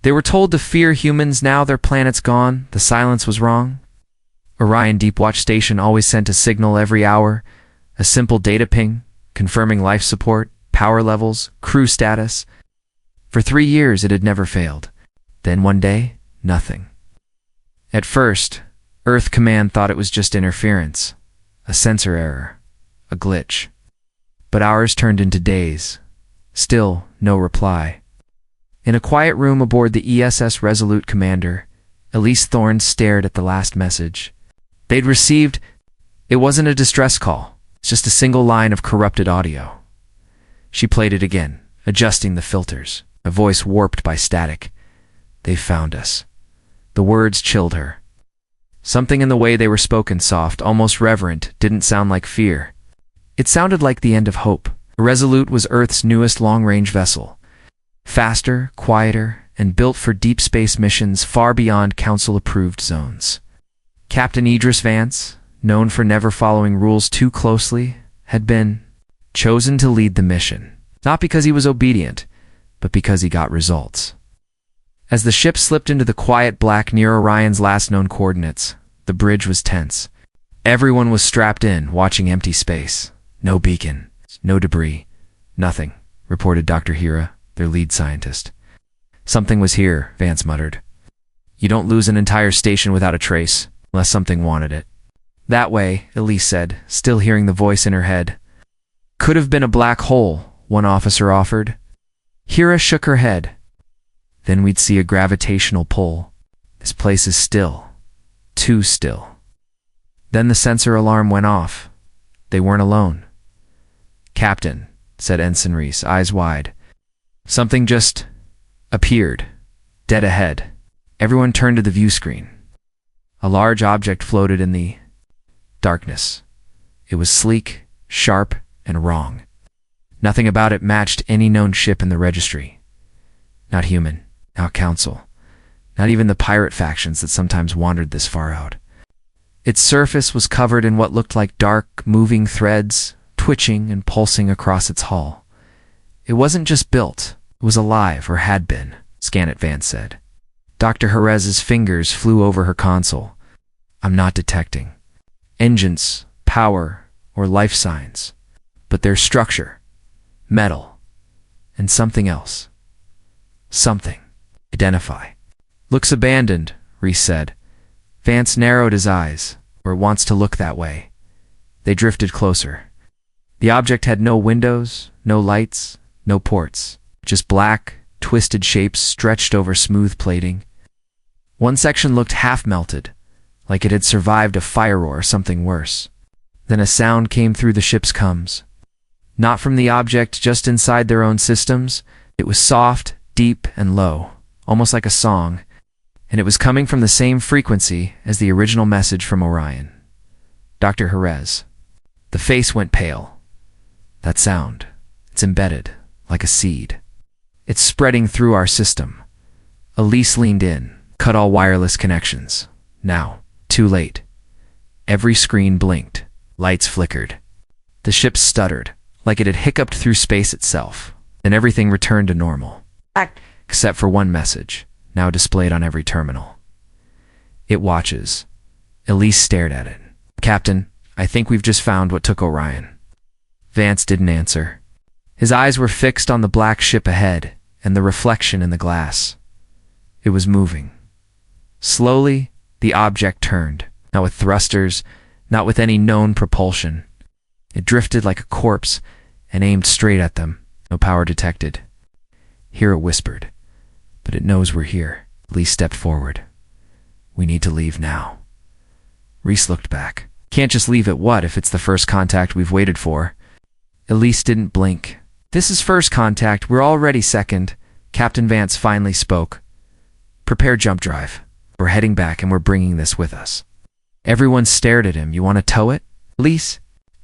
They were told to fear humans, now their planet's gone, the silence was wrong. Orion Deep Watch Station always sent a signal every hour, a simple data ping, confirming life support, power levels, crew status. For 3 years it had never failed. Then one day, nothing. At first, Earth Command thought it was just interference, a sensor error, a glitch. But hours turned into days. Still, no reply. In a quiet room aboard the ESS Resolute Commander, Elise Thorne stared at the last message. They'd received... It wasn't a distress call, just a single line of corrupted audio. She played it again, adjusting the filters, a voice warped by static. "They found us." The words chilled her. Something in the way they were spoken, soft, almost reverent, didn't sound like fear. It sounded like the end of hope. Resolute was Earth's newest long-range vessel. Faster, quieter, and built for deep space missions far beyond Council-approved zones. Captain Idris Vance, known for never following rules too closely, had been chosen to lead the mission. Not because he was obedient, but because he got results. As the ship slipped into the quiet black near Orion's last known coordinates, the bridge was tense. Everyone was strapped in, watching empty space. No beacon, no debris, nothing, reported Dr. Hira, their lead scientist. "Something was here," Vance muttered. "You don't lose an entire station without a trace, unless something wanted it." "That way," Elise said, still hearing the voice in her head. "Could have been a black hole," one officer offered. Hira shook her head. "Then we'd see a gravitational pull. This place is still. Too still." Then the sensor alarm went off. They weren't alone. "Captain," said Ensign Reese, eyes wide. "Something just appeared, dead ahead." Everyone turned to the view screen. A large object floated in the darkness. It was sleek, sharp, and wrong. Nothing about it matched any known ship in the registry. Not human, not Council, not even the pirate factions that sometimes wandered this far out. Its surface was covered in what looked like dark, moving threads, twitching and pulsing across its hull. It wasn't just built, it was alive, or had been, "Scan it," Vance said. Dr. Jerez's fingers flew over her console. "I'm not detecting engines, power, or life signs, but their structure, metal, and something else. Something. Identify." "Looks abandoned," Reese said. Vance narrowed his eyes, or wants to look that way. They drifted closer. The object had no windows, no lights, no ports, just black, twisted shapes stretched over smooth plating. One section looked half-melted, like it had survived a fire or something worse. Then a sound came through the ship's comms. Not from the object, just inside their own systems. It was soft, deep, and low, almost like a song, and it was coming from the same frequency as the original message from Orion. Dr. Jerez. The face went pale. "That sound. It's embedded, like a seed. It's spreading through our system." Elise leaned in, cut all wireless connections. Now, too late. Every screen blinked. Lights flickered. The ship stuttered, like it had hiccuped through space itself. Then everything returned to normal. Except for one message, now displayed on every terminal. "It watches." Elise stared at it. "Captain, I think we've just found what took Orion." Vance didn't answer. His eyes were fixed on the black ship ahead and the reflection in the glass. It was moving. Slowly, the object turned, not with thrusters, not with any known propulsion. It drifted like a corpse and aimed straight at them, no power detected. Hira whispered, "But it knows we're here." Lee stepped forward. "We need to leave now." Reese looked back. "Can't just leave at what if it's the first contact we've waited for?" Elise didn't blink. "This is first contact, we're already second." Captain Vance finally spoke. "Prepare jump drive. We're heading back and we're bringing this with us." Everyone stared at him. "You want to tow it?" Elise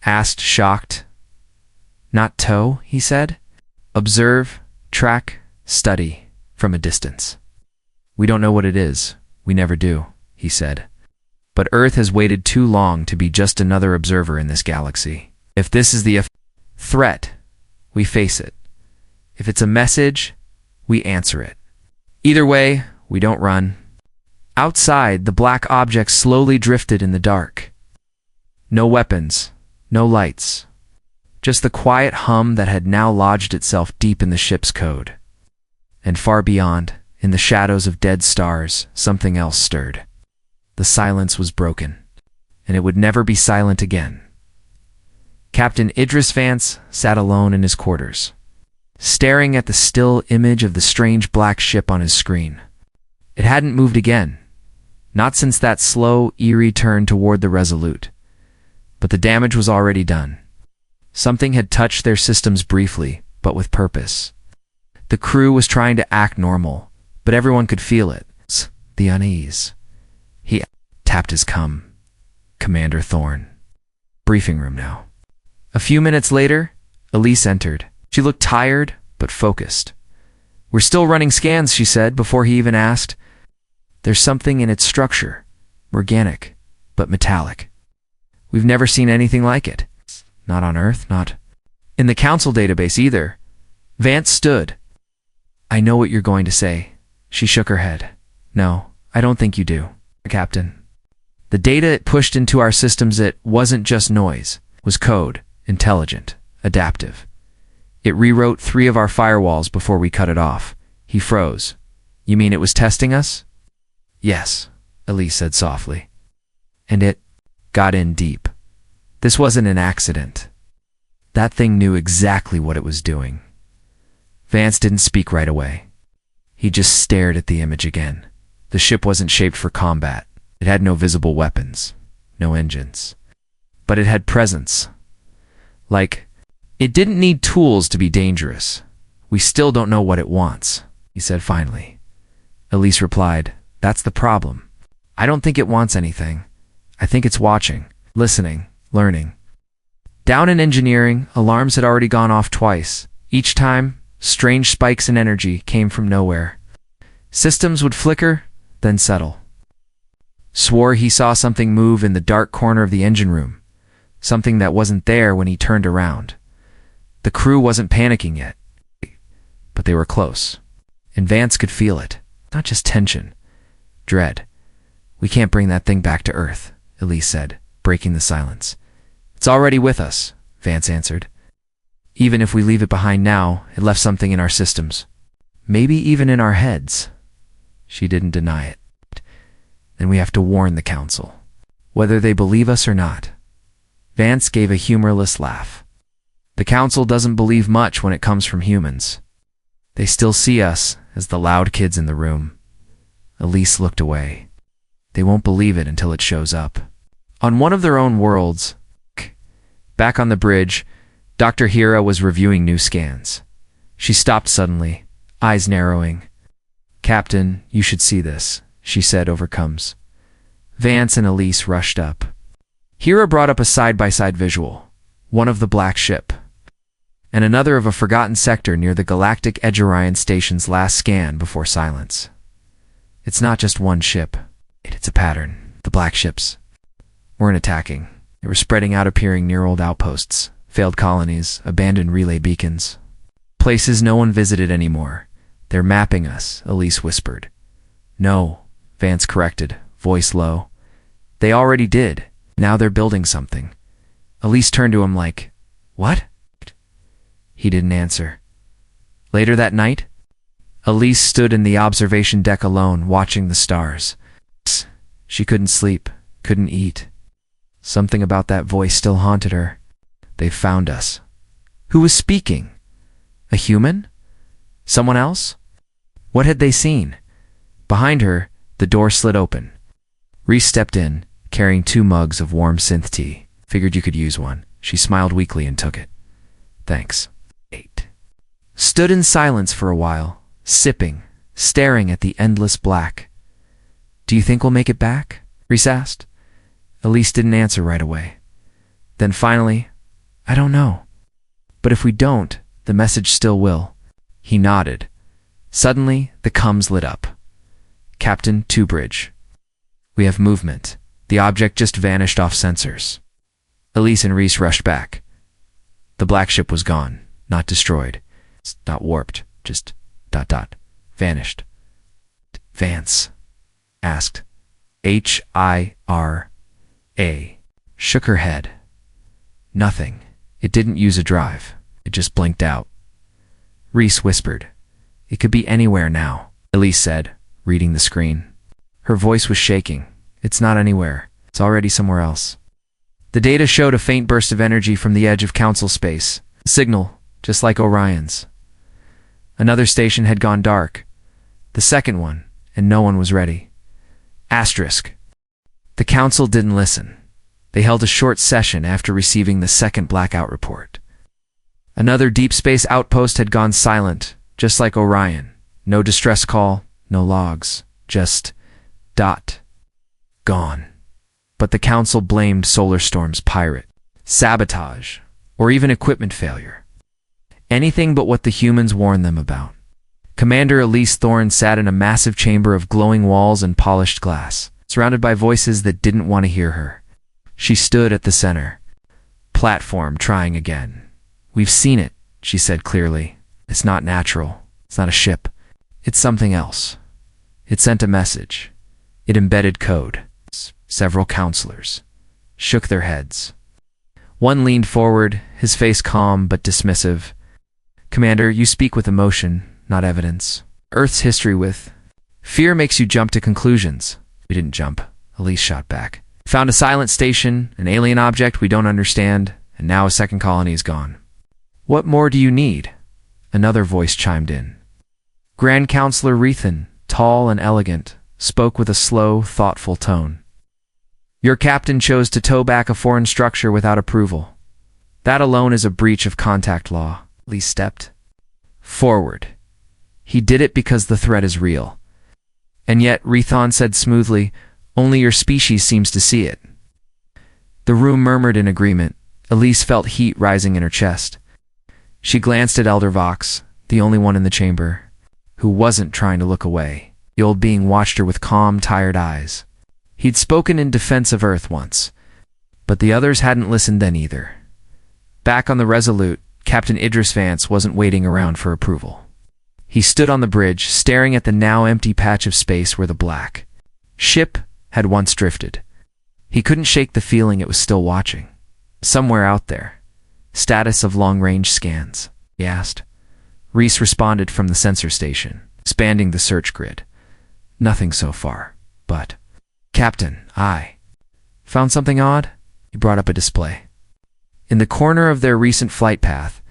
asked, shocked. "Not tow," he said. "Observe, track, study from a distance." "We don't know what it is. We never do," he said. "But Earth has waited too long to be just another observer in this galaxy. If this is the threat, we face it. If it's a message, we answer it. Either way, we don't run. Outside, the black object slowly drifted in the dark. No weapons, no lights. Just the quiet hum that had now lodged itself deep in the ship's code. And far beyond, in the shadows of dead stars, something else stirred. The silence was broken, and it would never be silent again. Captain Idris Vance sat alone in his quarters, staring at the still image of the strange black ship on his screen. It hadn't moved again, not since that slow, eerie turn toward the Resolute. But the damage was already done. Something had touched their systems briefly, but with purpose. The crew was trying to act normal, but everyone could feel it. The unease. He tapped his Commander Thorne. Briefing room now. A few minutes later, Elise entered. She looked tired, but focused. "We're still running scans," she said before he even asked. "There's something in its structure. Organic, but metallic. We've never seen anything like it. Not on Earth, not in the Council database either." Vance stood. "I know what you're going to say." She shook her head. "No, I don't think you do, Captain. The data it pushed into our systems, it wasn't just noise. It was code, intelligent, adaptive. It rewrote 3 of our firewalls before we cut it off." He froze. "You mean it was testing us?" "Yes," Elise said softly. "And it got in deep. This wasn't an accident. That thing knew exactly what it was doing." Vance didn't speak right away. He just stared at the image again. The ship wasn't shaped for combat. It had no visible weapons, no engines. But it had presence. Like, it didn't need tools to be dangerous. "We still don't know what it wants," he said finally. Elise replied, "That's the problem. I don't think it wants anything. I think it's watching, listening, learning." Down in engineering, alarms had already gone off twice. Each time, strange spikes in energy came from nowhere. Systems would flicker, then settle. Swore he saw something move in the dark corner of the engine room, something that wasn't there when he turned around. The crew wasn't panicking yet, but they were close. And Vance could feel it. Not just tension, dread. "We can't bring that thing back to Earth," Elise said, breaking the silence. "It's already with us," Vance answered. "Even if we leave it behind now, it left something in our systems. Maybe even in our heads." She didn't deny it. "Then we have to warn the Council, whether they believe us or not." Vance gave a humorless laugh. "The Council doesn't believe much when it comes from humans. They still see us as the loud kids in the room." Elise looked away. "They won't believe it until it shows up." On one of their own worlds, back on the bridge, Dr. Hira was reviewing new scans. She stopped suddenly, eyes narrowing. "Captain, you should see this," she said, overcome. Vance and Elise rushed up. Hira brought up a side-by-side visual, one of the black ship, and another of a forgotten sector near the Galactic Edge Orion Station's last scan before silence. "It's not just one ship. It's a pattern. The black ships weren't attacking. They were spreading out, appearing near old outposts, failed colonies, abandoned relay beacons. Places no one visited anymore. They're mapping us," Elise whispered. "No," Vance corrected, voice low. "They already did. Now they're building something." Elise turned to him like, "What?" He didn't answer. Later that night, Elise stood in the observation deck alone, watching the stars. She couldn't sleep, couldn't eat. Something about that voice still haunted her. "They've found us." Who was speaking? A human? Someone else? What had they seen? Behind her, the door slid open. Reese stepped in, carrying 2 mugs of warm synth tea. "Figured you could use one." She smiled weakly and took it. "Thanks." 8. Stood in silence for a while, sipping, staring at the endless black. "Do you think we'll make it back?" Reese asked. Elise didn't answer right away. Then finally, "I don't know. But if we don't, the message still will." He nodded. Suddenly, the comms lit up. "Captain, to bridge. We have movement." The object just vanished off sensors. Elise and Reese rushed back. The black ship was gone, not destroyed, not warped, just ... vanished. Vance asked. Hira shook her head. Nothing. It didn't use a drive. It just blinked out. Reese whispered. It could be anywhere now, Elise said, reading the screen. Her voice was shaking. It's not anywhere. It's already somewhere else. The data showed a faint burst of energy from the edge of Council space. A signal, just like Orion's. Another station had gone dark. The second one, and no one was ready. Asterisk. The Council didn't listen. They held a short session after receiving the second blackout report. Another deep space outpost had gone silent, just like Orion. No distress call, no logs, just ... gone. But the Council blamed Solar-Storm's pirate, sabotage, or even equipment failure. Anything but what the humans warned them about. Commander Elise Thorne sat in a massive chamber of glowing walls and polished glass, surrounded by voices that didn't want to hear her. She stood at the center. Platform trying again. We've seen it, she said clearly. It's not natural. It's not a ship. It's something else. It sent a message. It embedded code. Several counselors shook their heads. One leaned forward, his face calm but dismissive. Commander, you speak with emotion, not evidence. Earth's history with... Fear makes you jump to conclusions. We didn't jump. Elise shot back. Found a silent station, an alien object we don't understand, and now a second colony is gone. What more do you need? Another voice chimed in. Grand Counselor Rethan, tall and elegant, spoke with a slow, thoughtful tone. Your captain chose to tow back a foreign structure without approval. That alone is a breach of contact law. Lee stepped forward. He did it because the threat is real. And yet, Rethan said smoothly, only your species seems to see it. The room murmured in agreement. Elise felt heat rising in her chest. She glanced at Elder Vox, the only one in the chamber, who wasn't trying to look away. The old being watched her with calm, tired eyes. He'd spoken in defense of Earth once, but the others hadn't listened then either. Back on the Resolute, Captain Idris Vance wasn't waiting around for approval. He stood on the bridge, staring at the now empty patch of space where the black ship had once drifted. He couldn't shake the feeling it was still watching. Somewhere out there. Status of long-range scans, he asked. Reese responded from the sensor station, expanding the search grid. Nothing so far, but... Captain, I found something odd. He brought up a display. In the corner of their recent flight path,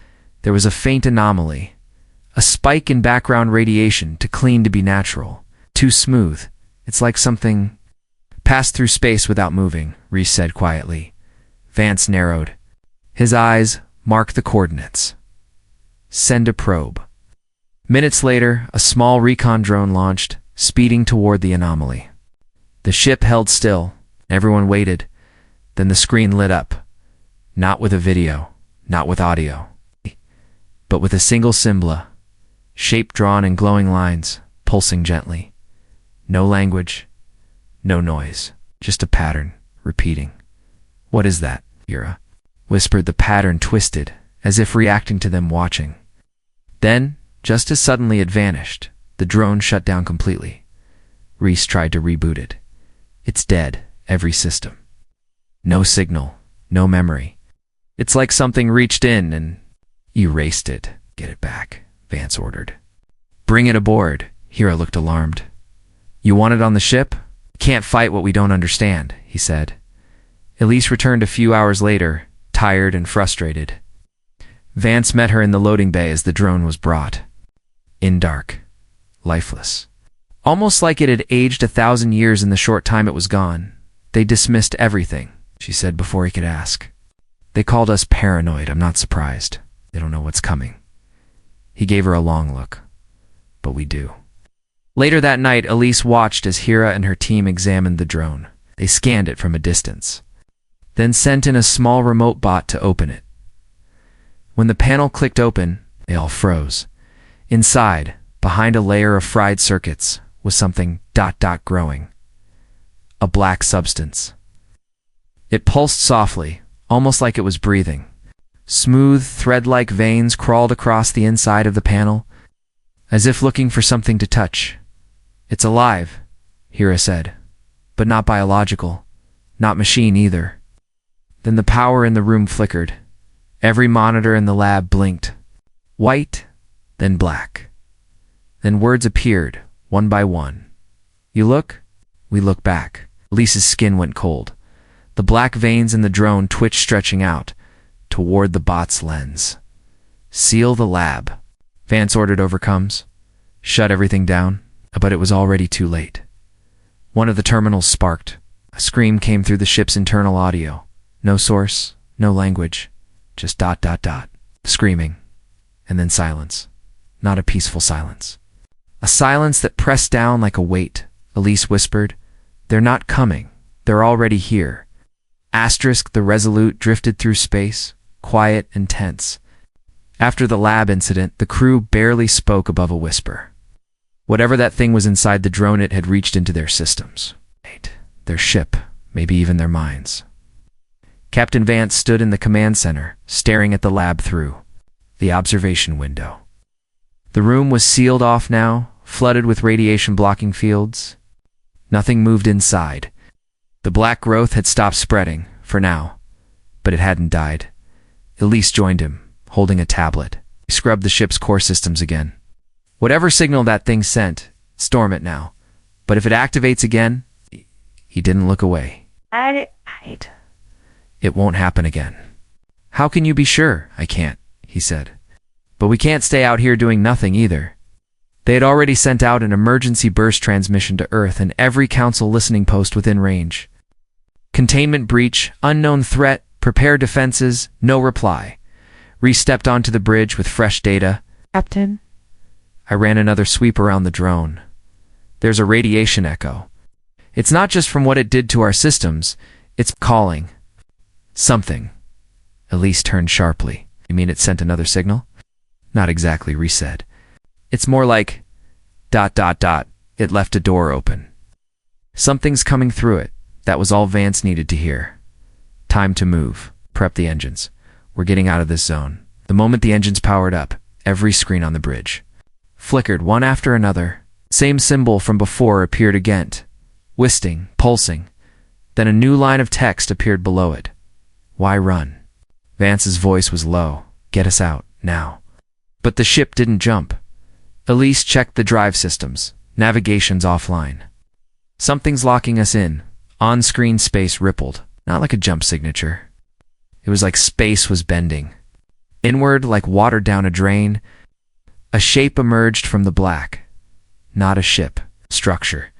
there was a faint anomaly. A spike in background radiation, too clean to be natural. Too smooth. It's like something passed through space without moving, Reese said quietly. Vance narrowed. His eyes marked the coordinates. Send a probe. Minutes later, a small recon drone launched, speeding toward the anomaly. The ship held still. Everyone waited. Then the screen lit up. Not with a video, not with audio, but with a single symbol, shape drawn in glowing lines, pulsing gently. No language, no noise, just a pattern, repeating. What is that, Ira? Whispered. The pattern twisted, as if reacting to them watching. Then, just as suddenly it vanished, the drone shut down completely. Reese tried to reboot it. It's dead, every system. No signal, no memory. It's like something reached in and erased it. Get it back, Vance ordered. Bring it aboard. Hira looked alarmed. You want it on the ship? Can't fight what we don't understand, he said. Elise returned a few hours later, tired and frustrated. Vance met her in the loading bay as the drone was brought. In dark, lifeless. Almost like it had aged 1,000 years in the short time it was gone. They dismissed everything, she said before he could ask. They called us paranoid. I'm not surprised. They don't know what's coming. He gave her a long look. But we do. Later that night, Elise watched as Hira and her team examined the drone. They scanned it from a distance, then sent in a small remote bot to open it. When the panel clicked open, they all froze. Inside, behind a layer of fried circuits, was something ... growing. A black substance. It pulsed softly, almost like it was breathing. Smooth, thread-like veins crawled across the inside of the panel, as if looking for something to touch. It's alive, Hera said. But not biological. Not machine either. Then the power in the room flickered. Every monitor in the lab blinked. White, then black. Then words appeared, one by one. You look? We look back. Lisa's skin went cold. The black veins in the drone twitched, stretching out toward the bot's lens. Seal the lab, Vance ordered over comms. Shut everything down. But it was already too late. One of the terminals sparked. A scream came through the ship's internal audio. No source, no language, just ... Screaming. And then silence. Not a peaceful silence. A silence that pressed down like a weight. Elise whispered, "They're not coming. They're already here." Asterisk, the Resolute drifted through space, quiet and tense. After the lab incident, the crew barely spoke above a whisper. Whatever that thing was inside the drone, it had reached into their systems. Their ship, maybe even their minds. Captain Vance stood in the command center, staring at the lab through the observation window. The room was sealed off now, flooded with radiation-blocking fields. Nothing moved inside. The black growth had stopped spreading, for now, but it hadn't died. Elise joined him, holding a tablet. He scrubbed the ship's core systems again. Whatever signal that thing sent, storm it now. But if it activates again, he didn't look away. It won't happen again. How can you be sure? I can't, he said. But we can't stay out here doing nothing either. They had already sent out an emergency burst transmission to Earth and every council listening post within range. Containment breach, unknown threat, prepare defenses, no reply. Reese stepped onto the bridge with fresh data. Captain? I ran another sweep around the drone. There's a radiation echo. It's not just from what it did to our systems, it's calling. Something. Elise turned sharply. You mean it sent another signal? Not exactly, Reese said. It's more like ... It left a door open. Something's coming through it. That was all Vance needed to hear. Time to move. Prep the engines. We're getting out of this zone. The moment the engines powered up, every screen on the bridge flickered one after another. Same symbol from before appeared again. Wisting, pulsing. Then a new line of text appeared below it. Why run? Vance's voice was low. Get us out, now. But the ship didn't jump. Elise checked the drive systems. Navigation's offline. Something's locking us in. On-screen space rippled. Not like a jump signature. It was like space was bending. Inward, like water down a drain. A shape emerged from the black. Not a ship. Structure.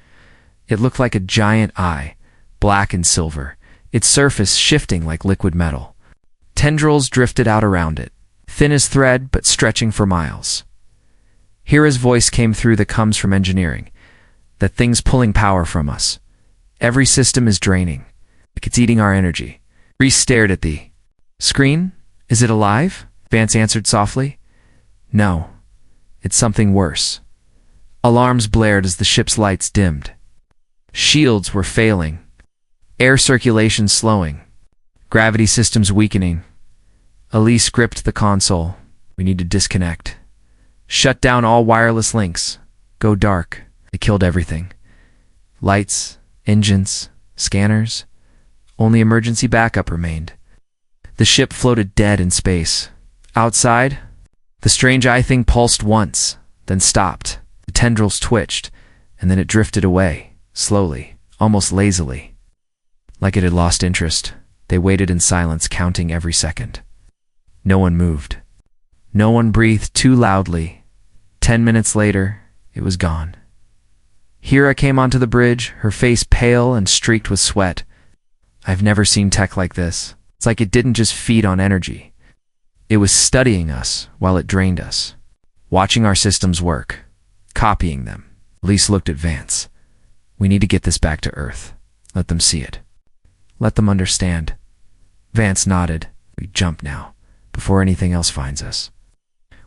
It looked like a giant eye, black and silver, its surface shifting like liquid metal. Tendrils drifted out around it, thin as thread but stretching for miles. Hera's voice came through that comes from engineering. That thing's pulling power from us. Every system is draining, like it's eating our energy. Reese stared at the screen. Is it alive? Vance answered softly. No, it's something worse. Alarms blared as the ship's lights dimmed. Shields were failing. Air circulation slowing. Gravity systems weakening. Elise gripped the console. We need to disconnect. Shut down all wireless links. Go dark. They killed everything. Lights, engines, scanners. Only emergency backup remained. The ship floated dead in space. Outside, the strange eye thing pulsed once, then stopped. The tendrils twitched, and then it drifted away, slowly, almost lazily. Like it had lost interest, they waited in silence, counting every second. No one moved. No one breathed too loudly. 10 minutes later, it was gone. Hera came onto the bridge, her face pale and streaked with sweat. I've never seen tech like this. It's like it didn't just feed on energy. It was studying us while it drained us, watching our systems work, copying them. Elise looked at Vance. We need to get this back to Earth. Let them see it. Let them understand. Vance nodded. We jump now, before anything else finds us.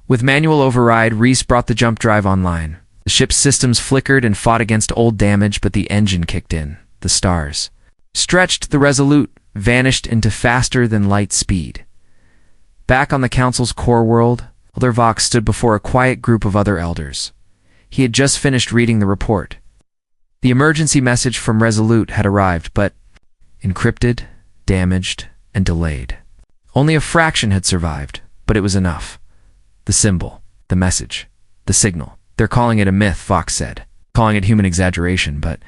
With manual override, Reese brought the jump drive online. The ship's systems flickered and fought against old damage, but the engine kicked in. The stars stretched. The Resolute vanished into faster-than-light speed. Back on the Council's core world, Elder Vox stood before a quiet group of other elders. He had just finished reading the report. The emergency message from Resolute had arrived, but encrypted, damaged, and delayed. Only a fraction had survived, but it was enough. The symbol, the message, the signal. They're calling it a myth, Vox said. Calling it human exaggeration, but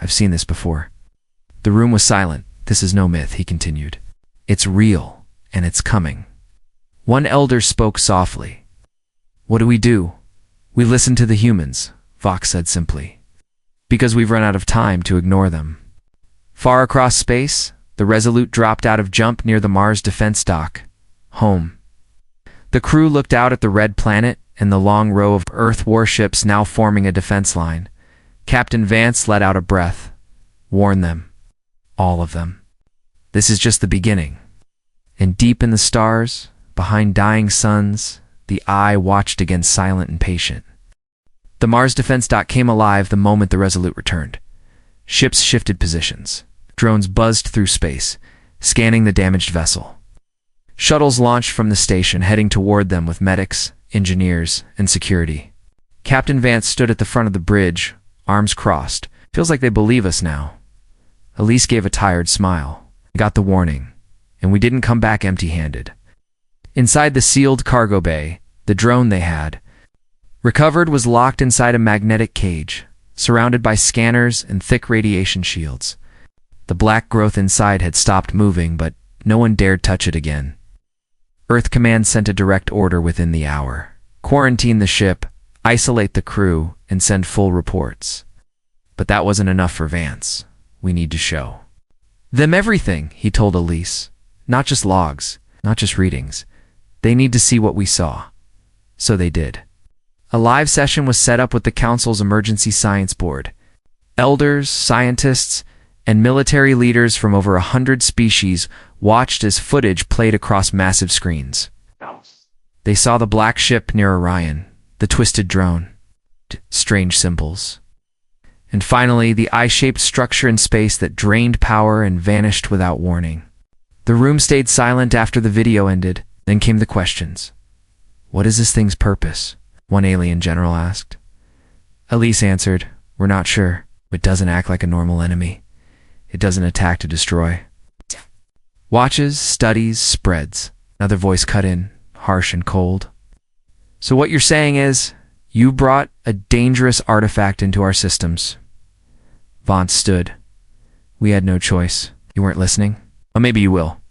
I've seen this before. The room was silent. This is no myth, he continued. It's real, and it's coming. One elder spoke softly. What do? We listen to the humans, Vox said simply. Because we've run out of time to ignore them. Far across space, the Resolute dropped out of jump near the Mars defense dock. Home. The crew looked out at the red planet and the long row of Earth warships now forming a defense line. Captain Vance let out a breath. Warn them. All of them. This is just the beginning. And deep in the stars, behind dying suns, the eye watched again, silent and patient. The Mars defense dock came alive the moment the Resolute returned. Ships shifted positions. Drones buzzed through space, scanning the damaged vessel. Shuttles launched from the station, heading toward them with medics, engineers, and security. Captain Vance stood at the front of the bridge, arms crossed. Feels like they believe us now. Elise gave a tired smile. We got the warning, and we didn't come back empty-handed. Inside the sealed cargo bay, the drone they had recovered was locked inside a magnetic cage, surrounded by scanners and thick radiation shields. The black growth inside had stopped moving, but no one dared touch it again. Earth Command sent a direct order within the hour. Quarantine the ship, isolate the crew, and send full reports. But that wasn't enough for Vance. We need to show them everything, he told Elise. Not just logs, not just readings. They need to see what we saw. So they did. A live session was set up with the Council's Emergency Science Board. Elders, scientists, and military leaders from over 100 species watched as footage played across massive screens. They saw the black ship near Orion, the twisted drone, strange symbols, and finally the eye-shaped structure in space that drained power and vanished without warning. The room stayed silent after the video ended. Then came the questions. What is this thing's purpose? One alien general asked. Elise answered, We're not sure. It doesn't act like a normal enemy. It doesn't attack to destroy. Watches, studies, spreads. Another voice cut in, harsh and cold. So what you're saying is, you brought a dangerous artifact into our systems. Vance stood. We had no choice. You weren't listening? Well, maybe you will.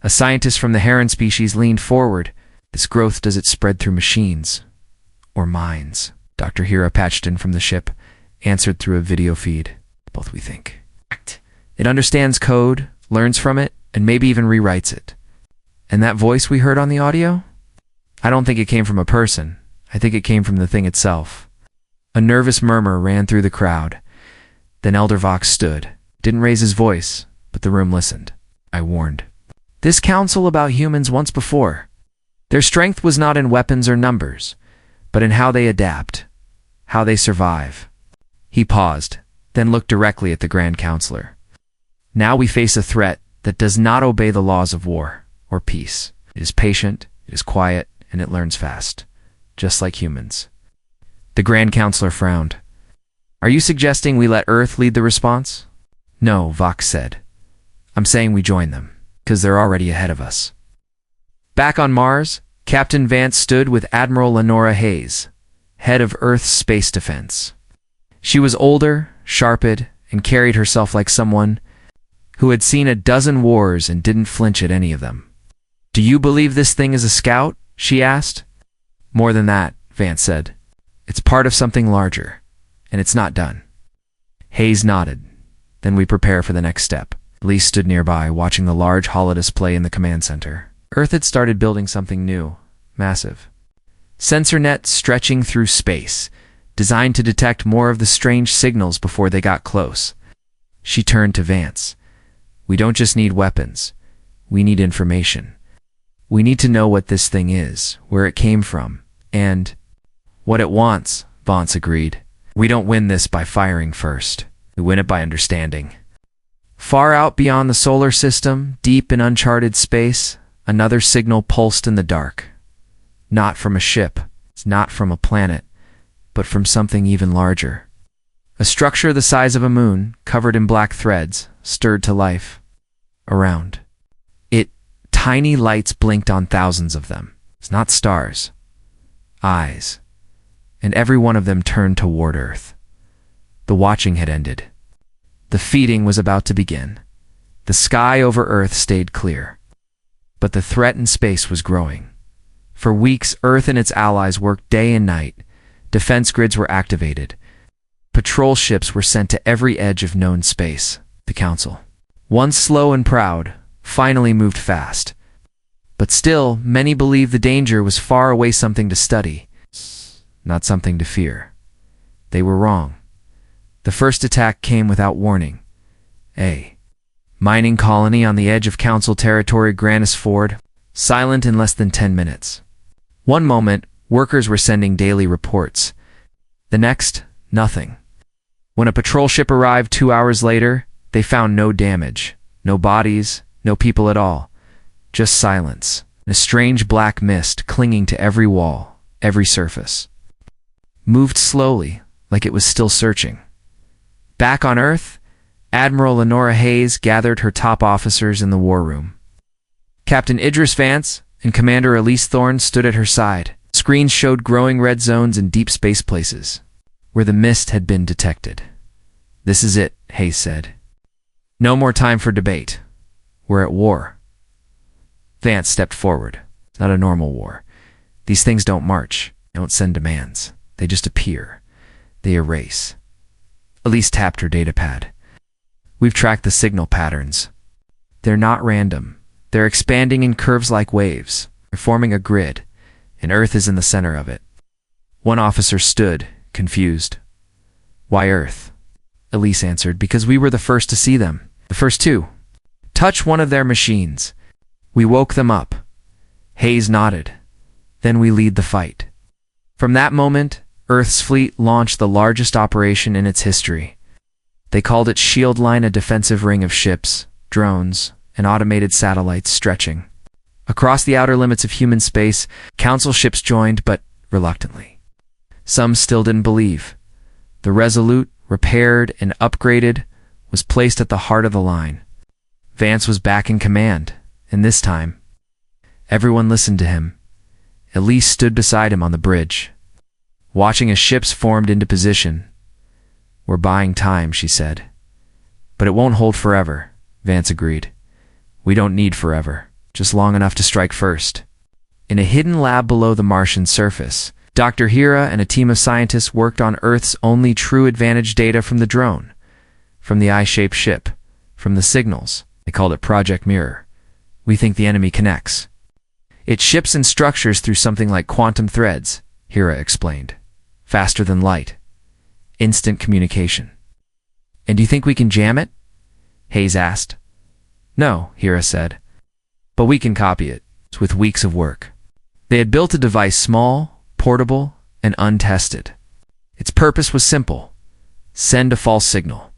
A scientist from the heron species leaned forward. This growth, does it spread through machines? Or minds? Dr. Hira patched in from the ship, answered through a video feed. Both, we think. It understands code, learns from it, and maybe even rewrites it. And that voice we heard on the audio? I don't think it came from a person. I think it came from the thing itself. A nervous murmur ran through the crowd. Then Elder Vox stood. Didn't raise his voice, but the room listened. I warned. This council about humans once before. Their strength was not in weapons or numbers, but in how they adapt, how they survive. He paused, then looked directly at the Grand Counselor. Now we face a threat that does not obey the laws of war or peace. It is patient, it is quiet, and it learns fast, just like humans. The Grand Counselor frowned. Are you suggesting we let Earth lead the response? No, Vox said. I'm saying we join them, because they're already ahead of us. Back on Mars, Captain Vance stood with Admiral Lenora Hayes, head of Earth's space defense. She was older, sharp-eyed, and carried herself like someone who had seen a dozen wars and didn't flinch at any of them. Do you believe this thing is a scout? She asked. More than that, Vance said. It's part of something larger, and it's not done. Hayes nodded. Then we prepare for the next step. Lee stood nearby, watching the large holodisplay in the command center. Earth had started building something new, massive. Sensor nets stretching through space, designed to detect more of the strange signals before they got close. She turned to Vance. We don't just need weapons. We need information. We need to know what this thing is, where it came from, and what it wants, Vance agreed. We don't win this by firing first. We win it by understanding. Far out beyond the solar system, deep in uncharted space, another signal pulsed in the dark. Not from a ship, not from a planet, but from something even larger. A structure the size of a moon, covered in black threads, stirred to life. Around it, tiny lights blinked on thousands of them. It's not stars. Eyes. And every one of them turned toward Earth. The watching had ended. The feeding was about to begin. The sky over Earth stayed clear. But the threat in space was growing. For weeks, Earth and its allies worked day and night. Defense grids were activated. Patrol ships were sent to every edge of known space. The Council, once slow and proud, finally moved fast. But still, many believed the danger was far away, something to study, not something to fear. They were wrong. The first attack came without warning. A mining colony on the edge of Council territory, Grannis Ford, silent in less than 10 minutes. One moment, workers were sending daily reports. The next, nothing. When a patrol ship arrived 2 hours later, they found no damage, no bodies, no people at all. Just silence, and a strange black mist clinging to every wall, every surface. Moved slowly, like it was still searching. Back on Earth, Admiral Lenora Hayes gathered her top officers in the war room. Captain Idris Vance and Commander Elise Thorne stood at her side. Screens showed growing red zones in deep space places, where the mist had been detected. "This is it," Hayes said. "No more time for debate. We're at war." Vance stepped forward. "It's not a normal war. These things don't march, don't send demands. They just appear. They erase." Elise tapped her datapad. "We've tracked the signal patterns. They're not random. They're expanding in curves like waves. They're forming a grid, and Earth is in the center of it." One officer stood, confused. "Why Earth?" Elise answered, "Because we were the first to see them. The first to touch one of their machines. We woke them up." Hayes nodded. "Then we lead the fight." From that moment, Earth's fleet launched the largest operation in its history. They called it Shield Line, a defensive ring of ships, drones, and automated satellites stretching across the outer limits of human space. Council ships joined, but reluctantly. Some still didn't believe. The Resolute, repaired and upgraded, was placed at the heart of the line. Vance was back in command, and this time, everyone listened to him. Elise stood beside him on the bridge, watching as ships formed into position. "We're buying time," she said. "But it won't hold forever," Vance agreed. "We don't need forever, just long enough to strike first." In a hidden lab below the Martian surface, Dr. Hira and a team of scientists worked on Earth's only true advantage: data from the drone, from the eye-shaped ship, from the signals. They called it Project Mirror. "We think the enemy connects. It ships and structures through something like quantum threads," Hira explained. "Faster than light. Instant communication." "And do you think we can jam it?" Hayes asked. "No," Hira said. "But we can copy it, with weeks of work." They had built a device small, portable, and untested. Its purpose was simple: send a false signal,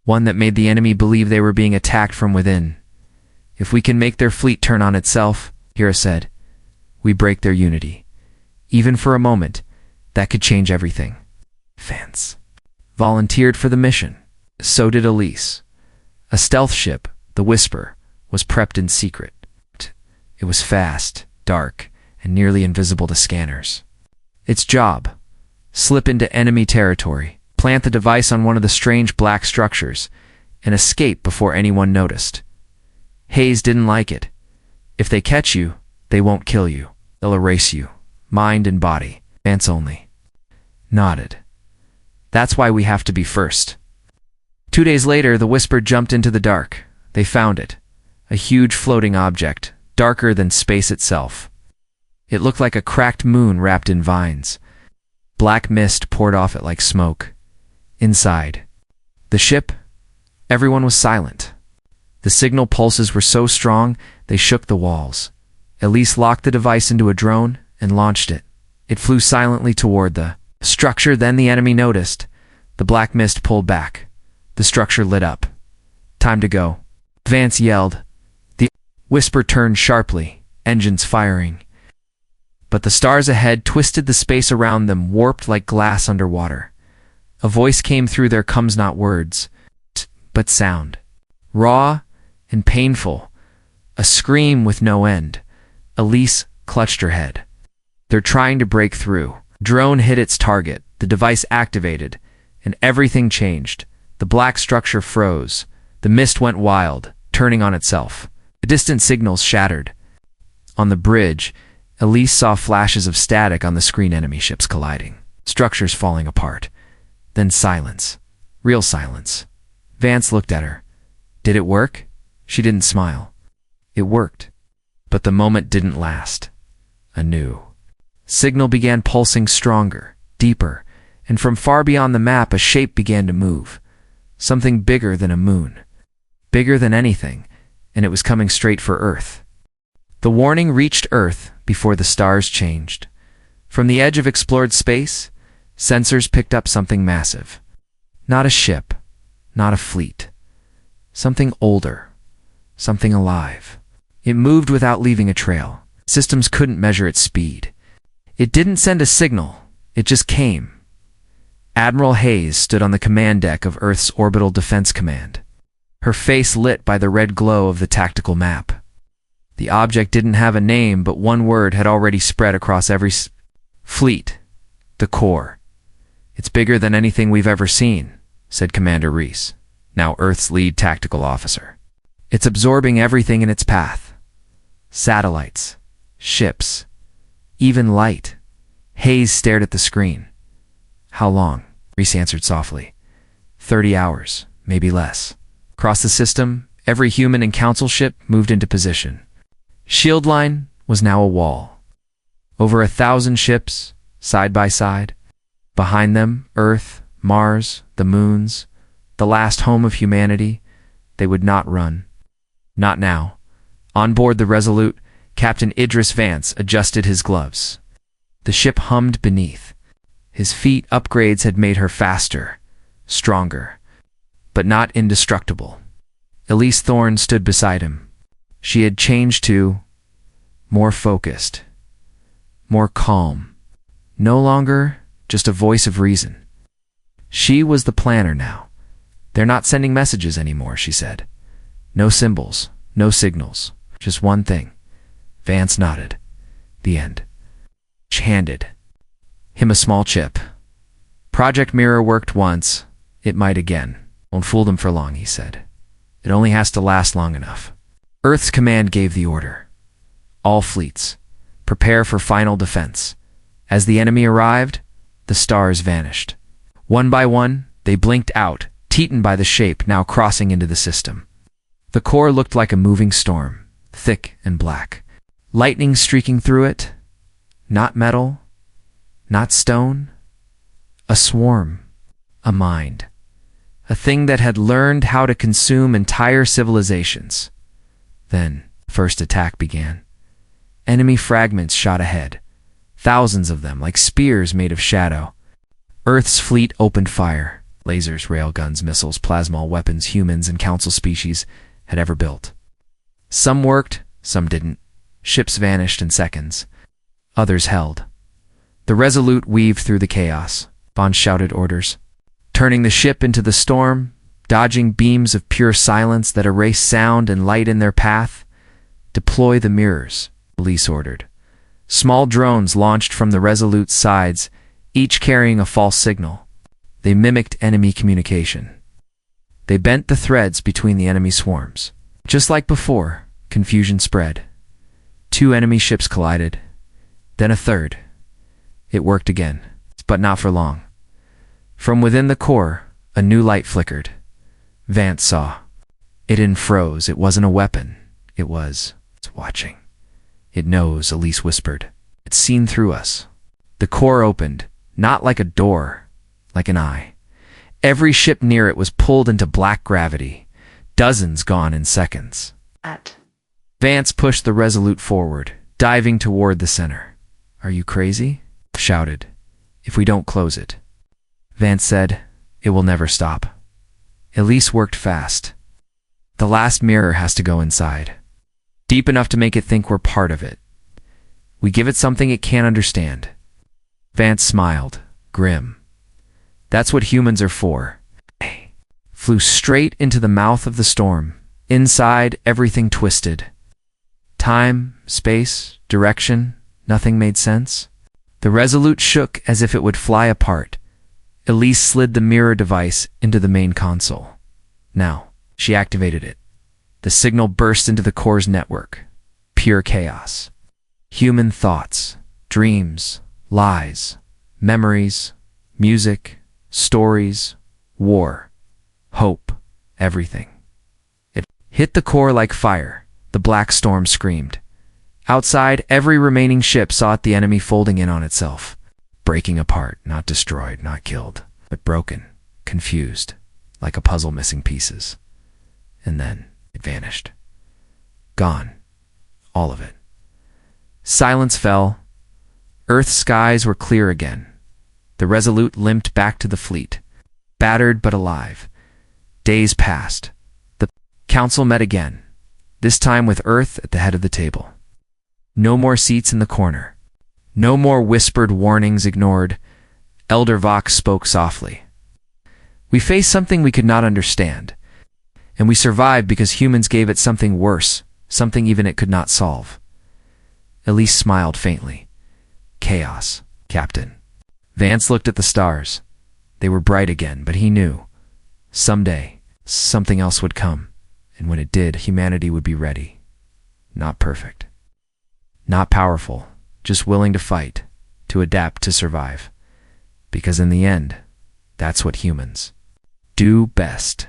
one that made the enemy believe they were being attacked from within. "If we can make their fleet turn on itself," Hira said, "we break their unity. Even for a moment, that could change everything." Vance volunteered for the mission. So did Elise. A stealth ship, the Whisper, was prepped in secret. It was fast, dark, and nearly invisible to scanners. Its job: slip into enemy territory, plant the device on one of the strange black structures, and escape before anyone noticed. Hayes didn't like it. "If they catch you, they won't kill you. They'll erase you, mind and body." Vance only nodded. "That's why we have to be first." 2 days later, the Whisper jumped into the dark. They found it, a huge floating object, darker than space itself. It looked like a cracked moon wrapped in vines. Black mist poured off it like smoke. Inside the ship, everyone was silent. The signal pulses were so strong, they shook the walls. Elise locked the device into a drone and launched it. It flew silently toward the structure. Then the enemy noticed. The black mist pulled back. The structure lit up. "Time to go," Vance yelled. The Whisper turned sharply, engines firing. But the stars ahead twisted the space around them, warped like glass underwater. A voice came through there comes not words, but sound. Raw and painful. A scream with no end. Elise clutched her head. They're trying to break through. Drone hit its target. The device activated, and everything changed. The black structure froze. The mist went wild, turning on itself. The distant signals shattered. On the bridge, Elise saw flashes of static on the screen, enemy ships colliding, structures falling apart. Then silence. Real silence. Vance looked at her. Did it work? She didn't smile. It worked. But the moment didn't last. A new signal began pulsing stronger, deeper, and from far beyond the map a shape began to move. Something bigger than a moon. Bigger than anything, and it was coming straight for Earth. The warning reached Earth before the stars changed. From the edge of explored space, sensors picked up something massive. Not a ship, not a fleet. Something older, something alive. It moved without leaving a trail. Systems couldn't measure its speed. It didn't send a signal, it just came. Admiral Hayes stood on the command deck of Earth's Orbital Defense Command, her face lit by the red glow of the tactical map. The object didn't have a name, but one word had already spread across every fleet. The core. It's bigger than anything we've ever seen, said Commander Reese, now Earth's lead tactical officer. It's absorbing everything in its path. Satellites, ships, even light. Hayes stared at the screen. How long? Reese answered softly. 30 hours, maybe less. Across the system, every human and council ship moved into position. Shield line was now a wall. Over 1,000 ships, side by side. Behind them, Earth, Mars, the moons, the last home of humanity. They would not run. Not now. On board the Resolute, Captain Idris Vance adjusted his gloves. The ship hummed beneath. His feet upgrades had made her faster, stronger, but not indestructible. Elise Thorne stood beside him. She had changed to more focused, more calm. No longer just a voice of reason. She was the planner now. They're not sending messages anymore, she said. No symbols, no signals, just one thing. Vance nodded. The end. She handed him a small chip. Project Mirror worked once. It might again. Won't fool them for long, he said. It only has to last long enough. Earth's command gave the order. All fleets, prepare for final defense. As the enemy arrived, the stars vanished. One by one, they blinked out, eaten by the shape now crossing into the system. The core looked like a moving storm, thick and black. Lightning streaking through it. Not metal, not stone. A swarm, a mind. A thing that had learned how to consume entire civilizations. Then, first attack began. Enemy fragments shot ahead. Thousands of them, like spears made of shadow. Earth's fleet opened fire. Lasers, railguns, missiles, plasma weapons humans and council species had ever built. Some worked, some didn't. Ships vanished in seconds. Others held. The Resolute weaved through the chaos. Bond shouted orders. Turning the ship into the storm, dodging beams of pure silence that erased sound and light in their path. Deploy the mirrors, Elise ordered. Small drones launched from the Resolute's sides, each carrying a false signal. They mimicked enemy communication. They bent the threads between the enemy swarms. Just like before, confusion spread. 2 enemy ships collided, then a third. It worked again, but not for long. From within the core, a new light flickered. Vance saw. It unfroze. It wasn't a weapon. It's watching. It knows, Elise whispered. It's seen through us. The core opened, not like a door, like an eye. Every ship near it was pulled into black gravity, dozens gone in seconds. Vance pushed the Resolute forward, diving toward the center. Are you crazy? Shouted. If we don't close it. Vance said, it will never stop. Elise worked fast. The last mirror has to go inside. Deep enough to make it think we're part of it. We give it something it can't understand. Vance smiled, grim. That's what humans are for. Flew straight into the mouth of the storm. Inside, everything twisted. Time, space, direction, nothing made sense. The Resolute shook as if it would fly apart. Elise slid the mirror device into the main console. Now, she activated it. The signal burst into the core's network. Pure chaos. Human thoughts, dreams, lies, memories, music, stories, war, hope, everything. It hit the core like fire. The black storm screamed. Outside, every remaining ship sought the enemy folding in on itself, breaking apart, not destroyed, not killed, but broken, confused, like a puzzle missing pieces. And then it vanished. Gone. All of it. Silence fell. Earth's skies were clear again. The Resolute limped back to the fleet, battered but alive. Days passed. The council met again, this time with Earth at the head of the table. No more seats in the corner. No more whispered warnings ignored. Elder Vox spoke softly. We faced something we could not understand, and we survived because humans gave it something worse, something even it could not solve. Elise smiled faintly. Chaos, Captain. Vance looked at the stars. They were bright again, but he knew. Someday, something else would come, and when it did, humanity would be ready. Not perfect. Not powerful, just willing to fight, to adapt, to survive. Because in the end, that's what humans do best.